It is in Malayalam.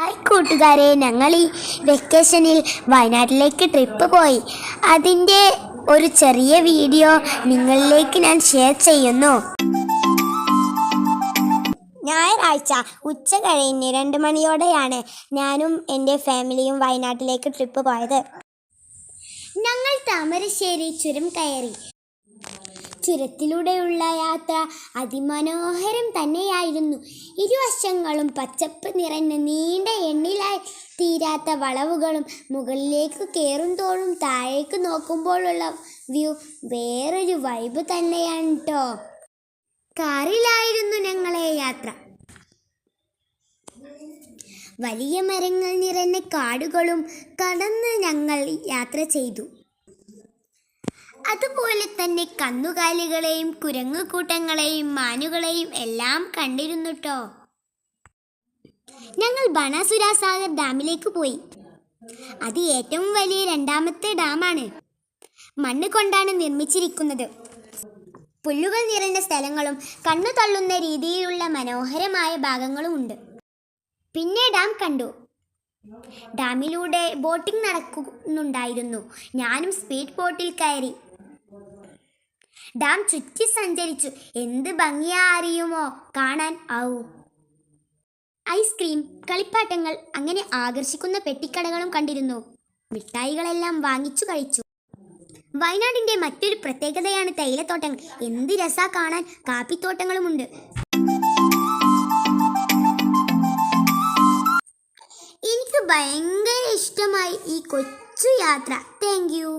ഹായ് കൂട്ടുകാരെ, ഞങ്ങൾ ഈ വെക്കേഷനിൽ വയനാട്ടിലേക്ക് ട്രിപ്പ് പോയി. അതിൻ്റെ ഒരു ചെറിയ വീഡിയോ നിങ്ങളിലേക്ക് ഞാൻ ഷെയർ ചെയ്യുന്നു. ഞായറാഴ്ച ഉച്ച കഴിഞ്ഞ് 2 മണിയോടെയാണ് ഞാനും എൻ്റെ ഫാമിലിയും വയനാട്ടിലേക്ക് ട്രിപ്പ് പോയത്. ഞങ്ങൾ താമരശ്ശേരി ചുരം കയറി. ചുരത്തിലൂടെയുള്ള യാത്ര അതിമനോഹരം തന്നെയായിരുന്നു. ഇരുവശങ്ങളും പച്ചപ്പ് നിറഞ്ഞ നീണ്ട എണ്ണിലായി തീരാത്ത വളവുകളും മുകളിലേക്ക് കയറുന്തോറും താഴേക്ക് നോക്കുമ്പോഴുള്ള വ്യൂ വേറൊരു വൈബ് തന്നെയാണ് കേട്ടോ. കാറിലായിരുന്നു ഞങ്ങളെ യാത്ര. വലിയ മരങ്ങൾ നിറഞ്ഞ കാടുകളും കടന്ന് ഞങ്ങൾ യാത്ര ചെയ്തു. അതുപോലെ തന്നെ കന്നുകാലികളെയും കുരങ്ങുകൂട്ടങ്ങളെയും മാനുകളെയും എല്ലാം കണ്ടിരുന്നു ട്ടോ. ഞങ്ങൾ ബാണാസുര സാഗർ ഡാമിലേക്ക് പോയി. അത് ഏറ്റവും വലിയ 2ാമത്തെ ഡാമാണ്. മണ്ണ് കൊണ്ടാണ് നിർമ്മിച്ചിരിക്കുന്നത്. പുല്ലുകൾ നിറഞ്ഞ സ്ഥലങ്ങളും കണ്ണു തള്ളുന്ന രീതിയിലുള്ള മനോഹരമായ ഭാഗങ്ങളും ഉണ്ട്. പിന്നെ ഡാം കണ്ടു. ഡാമിലൂടെ ബോട്ടിംഗ് നടക്കുന്നുണ്ടായിരുന്നു. ഞാനും സ്പീഡ് ബോട്ടിൽ കയറി ഡാം ചുറ്റി സഞ്ചരിച്ചു. എന്ത് ഭംഗിയാ അറിയുമോ കാണാൻ. ഐസ്ക്രീം, കളിപ്പാട്ടങ്ങൾ, അങ്ങനെ ആകർഷിക്കുന്ന പെട്ടിക്കടകളും കണ്ടിരുന്നു. മിഠായികളെല്ലാം വാങ്ങിച്ചു കഴിച്ചു. വയനാടിൻ്റെ മറ്റൊരു പ്രത്യേകതയാണ് തേയിലത്തോട്ടങ്ങൾ. എന്ത് രസാ കാണാൻ. കാപ്പിത്തോട്ടങ്ങളുമുണ്ട്. എനിക്ക് ഭയങ്കര ഇഷ്ടമായി ഈ കൊച്ചു യാത്ര. Thank you.